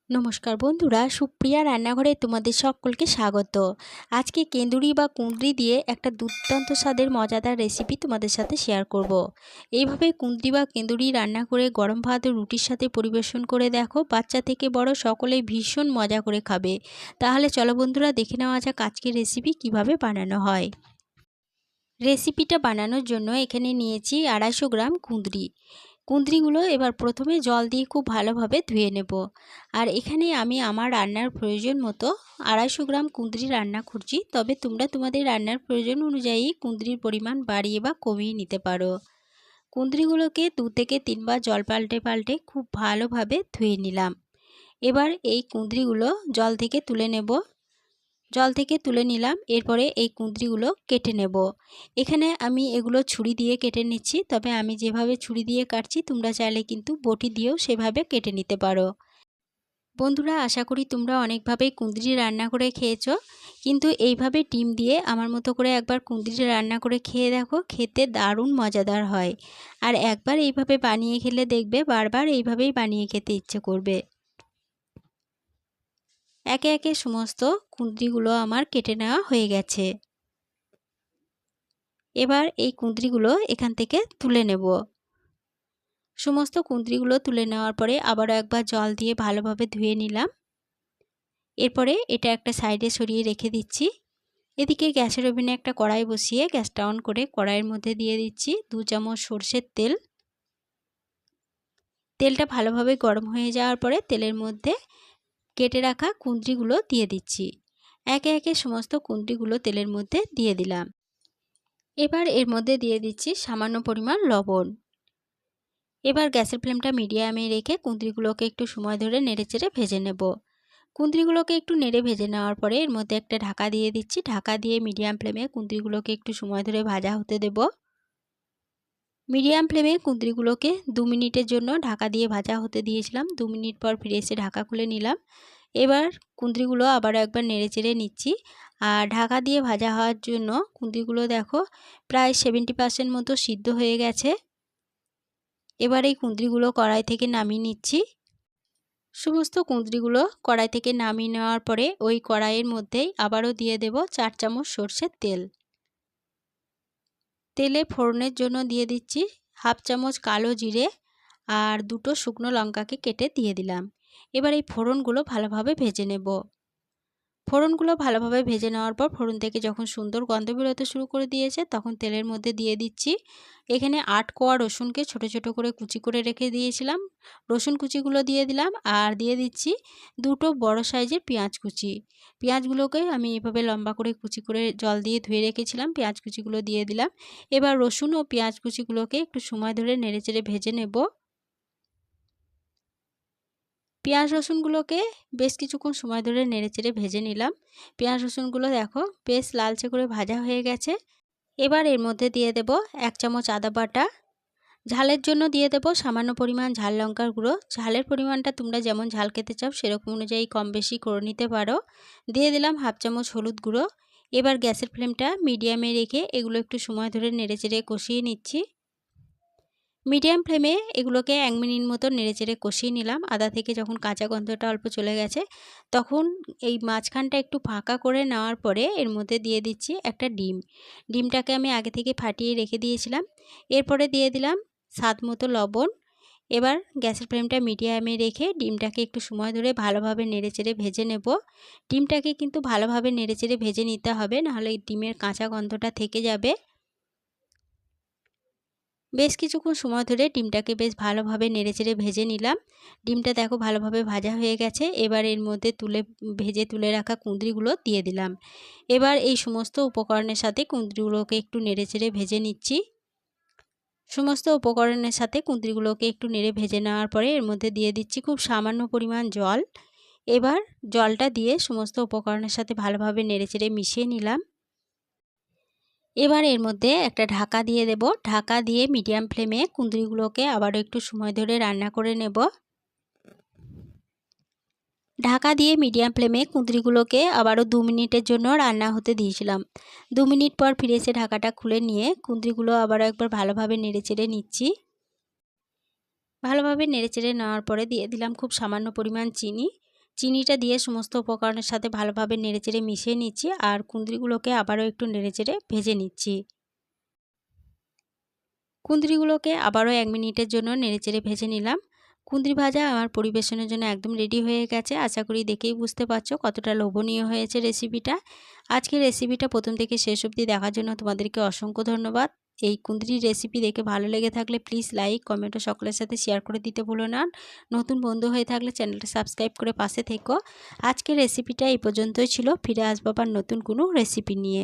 নমস্কার বন্ধুরা, সুপ্রিয়া রান্নাঘরে তোমাদের সকলকে স্বাগত। আজকে কেঁদুরি বা কুঁদরি দিয়ে একটা দুর্দান্ত স্বাদের মজাদার রেসিপি তোমাদের সাথে শেয়ার করব। এইভাবে কুঁদরি বা কেঁদুরি রান্না করে গরম ভাত ও রুটির সাথে পরিবেশন করে দেখো, বাচ্চা থেকে বড় সকলেই ভীষণ মজা করে খাবে। তাহলে চলো বন্ধুরা, দেখে নেওয়া যাক আজকের রেসিপি কিভাবে বানানো হয়। রেসিপিটা বানানোর জন্য এখানে নিয়েছি 250 গ্রাম কুঁদরি। কুঁদরিগুলো এবার প্রথমে জল দিয়ে খুব ভালোভাবে ধুয়ে নেব। আর এখানে আমি আমার রান্নার প্রয়োজন মতো 250 গ্রাম কুঁদরি রান্না করছি, তবে তোমরা তোমাদের রান্নার প্রয়োজন অনুযায়ী কুঁদরির পরিমাণ বাড়িয়ে বা কমিয়ে নিতে পারো। কুঁদরিগুলোকে 2 থেকে 3 বার জল পাল্টে পাল্টে খুব ভালোভাবে ধুয়ে নিলাম। এবার এই কুঁদরিগুলো জল থেকে তুলে নেব। জল থেকে তুলে নিলাম, এরপরে এই কুঁদরিগুলো কেটে নেব। এখানে আমি এগুলো ছুরি দিয়ে কেটে নিচ্ছি, তবে আমি যেভাবে ছুরি দিয়ে কাটছি তোমরা চাইলে কিন্তু বটি দিয়েও সেভাবে কেটে নিতে পারো। বন্ধুরা, আশা করি তোমরা অনেকভাবেই কুঁদরি রান্না করে খেয়েছো, কিন্তু এইভাবে ডিম দিয়ে আমার মতো করে একবার কুঁদরি রান্না করে খেয়ে দেখো, খেতে দারুণ মজাদার হয়। আর একবার এইভাবে বানিয়ে খেলে দেখবে বারবার এইভাবেই বানিয়ে খেতে ইচ্ছে করবে। একে একে সমস্ত কুঁদরিগুলো আমার কেটে নেওয়া হয়ে গেছে। এবার এই কুঁদরিগুলো এখান থেকে তুলে নেব। সমস্ত কুঁদরিগুলো তুলে নেওয়ার পরে আবারও একবার জল দিয়ে ভালোভাবে ধুয়ে নিলাম। এরপরে এটা একটা সাইডে সরিয়ে রেখে দিচ্ছি। এদিকে গ্যাসের ওভেনে একটা কড়াই বসিয়ে গ্যাসটা অন করে কড়াইয়ের মধ্যে দিয়ে দিচ্ছি 2 চামচ সরষের তেল। তেলটা ভালোভাবে গরম হয়ে যাওয়ার পরে তেলের মধ্যে কেটে রাখা কুঁদরিগুলো দিয়ে দিচ্ছি। একে একে সমস্ত কুঁদরিগুলো তেলের মধ্যে দিয়ে দিলাম। এবার এর মধ্যে দিয়ে দিচ্ছি সামান্য পরিমাণ লবণ। এবার গ্যাসের ফ্লেমটা মিডিয়ামে রেখে কুঁদরিগুলোকে একটু সময় ধরে নেড়েচেড়ে ভেজে নেব। কুঁদরিগুলোকে একটু নেড়ে ভেজে নেওয়ার পরে এর মধ্যে একটা ঢাকা দিয়ে দিচ্ছি। ঢাকা দিয়ে মিডিয়াম ফ্লেমে কুঁদরিগুলোকে একটু সময় ধরে ভাজা হতে দেব। মিডিয়াম ফ্লেমে কুঁদরিগুলোকে 2 মিনিটের জন্য ঢাকা দিয়ে ভাজা হতে দিয়েছিলাম। 2 মিনিট পর ফিরে এসে ঢাকা খুলে নিলাম। এবার কুঁদরিগুলো আবারও একবার নেড়েচেড়ে নিচ্ছি। আর ঢাকা দিয়ে ভাজা হওয়ার জন্য কুঁদরিগুলো দেখো প্রায় 70% মতো সিদ্ধ হয়ে গেছে। এবার এই কুঁদরিগুলো কড়াই থেকে নামিয়ে নিচ্ছি। সমস্ত কুঁদরিগুলো কড়াই থেকে নামিয়ে নেওয়ার পরে ওই কড়াইয়ের মধ্যেই আবারও দিয়ে দেব 4 চামচ সরষের তেল। তেলে ফোড়নের জন্য দিয়ে দিচ্ছি 1/2 চামচ কালো জিরে আর 2টো শুকনো লঙ্কাকে কেটে দিয়ে দিলাম। এবার এই ফোড়নগুলো ভালোভাবে ভেজে নেব। ফোড়নগুলো ভালোভাবে ভেজে নেওয়ার পর ফোড়ন থেকে যখন সুন্দর গন্ধ বেরোতে শুরু করে দিয়েছে তখন তেলের মধ্যে দিয়ে দিচ্ছি এখানে 8 কোয়া রসুনকে ছোট ছোট করে কুচি করে রেখে দিয়েছিলাম। রসুন কুচিগুলো দিয়ে দিলাম আর দিয়ে দিচ্ছি 2টো বড় সাইজের পেঁয়াজ কুচি। পেঁয়াজগুলোকে আমি এভাবে লম্বা করে কুচি করে জল দিয়ে ধুয়ে রেখেছিলাম। পেঁয়াজ কুচিগুলো দিয়ে দিলাম। এবার রসুন ও পেঁয়াজ কুচিগুলোকে একটু সময় ধরে নেড়েচেড়ে ভেজে নেব। পেঁয়াজ রসুনগুলোকে বেশ কিছুক্ষণ সময় ধরে নেড়েচেড়ে ভেজে নিলাম। পেঁয়াজ রসুনগুলো দেখো বেশ লালচে করে ভাজা হয়ে গেছে। এবার এর মধ্যে দিয়ে দেব 1 চামচ আদা বাটা। ঝালের জন্য দিয়ে দেব সামান্য পরিমাণ ঝাল লঙ্কার গুঁড়ো। ঝালের পরিমাণটা তোমরা যেমন ঝাল খেতে চাও সেরকম অনুযায়ী কম বেশি করে নিতে পারো। দিয়ে দিলাম 1/2 চামচ হলুদ গুঁড়ো। এবার গ্যাসের ফ্লেমটা মিডিয়ামে রেখে এগুলো একটু সময় ধরে নেড়েচেড়ে কষিয়ে নিচ্ছি। মিডিয়াম ফ্লেমে এগুলোকে 1 মিনিট মতো নেড়েচেড়ে কষিয়ে নিলাম। আদা থেকে যখন কাঁচা গন্ধটা অল্প চলে গেছে তখন এই মাঝখানটা একটু ফাঁকা করে নেওয়ার পরে এর মধ্যে দিয়ে দিচ্ছি একটা ডিম। ডিমটাকে আমি আগে থেকে ফাটিয়ে রেখে দিয়েছিলাম। এরপরে দিয়ে দিলাম স্বাদ মতো লবণ। এবার গ্যাসের ফ্লেমটা মিডিয়ামে রেখে ডিমটাকে একটু সময় ধরে ভালোভাবে নেড়েচেড়ে ভেজে নেব। ডিমটাকে কিন্তু ভালোভাবে নেড়েচেড়ে ভেজে নিতে হবে, নাহলে ডিমের কাঁচা গন্ধটা থেকে যাবে। বেশ কিছুক্ষণ সময় ধরে ডিমটাকে বেশ ভালোভাবে নেড়েচেড়ে ভেজে নিলাম। ডিমটা দেখো ভালোভাবে ভাজা হয়ে গেছে। এবার এর মধ্যে ভেজে তুলে রাখা কুঁদরিগুলো দিয়ে দিলাম। এবার এই সমস্ত উপকরণের সাথে কুঁদরিগুলোকে একটু নেড়েচেড়ে ভেজে নিচ্ছি। সমস্ত উপকরণের সাথে কুঁদরিগুলোকে একটু নেড়ে ভেজে নেওয়ার পরে এর মধ্যে দিয়ে দিচ্ছি খুব সামান্য পরিমাণ জল। এবার জলটা দিয়ে সমস্ত উপকরণের সাথে ভালোভাবে নেড়েচেড়ে মিশিয়ে নিলাম। এবার এর মধ্যে একটা ঢাকা দিয়ে দেব। ঢাকা দিয়ে মিডিয়াম ফ্লেমে কুঁদরিগুলোকে আবারও একটু সময় ধরে রান্না করে নেব। ঢাকা দিয়ে মিডিয়াম ফ্লেমে কুঁদরিগুলোকে আবারও 2 মিনিটের জন্য রান্না হতে দিয়েছিলাম। 2 মিনিট পর ফিরে এসে ঢাকাটা খুলে নিয়ে কুঁদরিগুলো আবারও একবার ভালোভাবে নেড়েচেড়ে নিচ্ছি। ভালোভাবে নেড়েচেড়ে নেওয়ার পরে দিয়ে দিলাম খুব সামান্য পরিমাণ চিনি। চিনিটা দিয়ে সমস্ত উপকরণের সাথে ভালোভাবে নেড়েচেড়ে মিশিয়ে নিচ্ছি আর কুঁদরিগুলোকে আবারও একটু নেড়েচেড়ে ভেজে নিচ্ছি। কুঁদরিগুলোকে আবারও 1 মিনিটের জন্য নেড়েচেড়ে ভেজে নিলাম। কুঁদরি ভাজা আমার পরিবেশনের জন্য একদম রেডি হয়ে গেছে। আশা করি দেখেই বুঝতে পারছো কতটা লোভনীয় হয়েছে রেসিপিটা। আজকের রেসিপিটা প্রথম থেকে শেষ অবধি দেখার জন্য তোমাদেরকে অসংখ্য ধন্যবাদ। এই কুঁদরির রেসিপি দেখে ভালো লেগে থাকলে প্লিজ লাইক, কমেন্ট ও সকলের সাথে শেয়ার করে দিতে ভুলো না। নতুন বন্ধু হয়ে থাকলে চ্যানেলটা সাবস্ক্রাইব করে পাশে থেকো। আজকের রেসিপিটা এই পর্যন্তই ছিল। ফিরে আসবো আবার নতুন কোনো রেসিপি নিয়ে।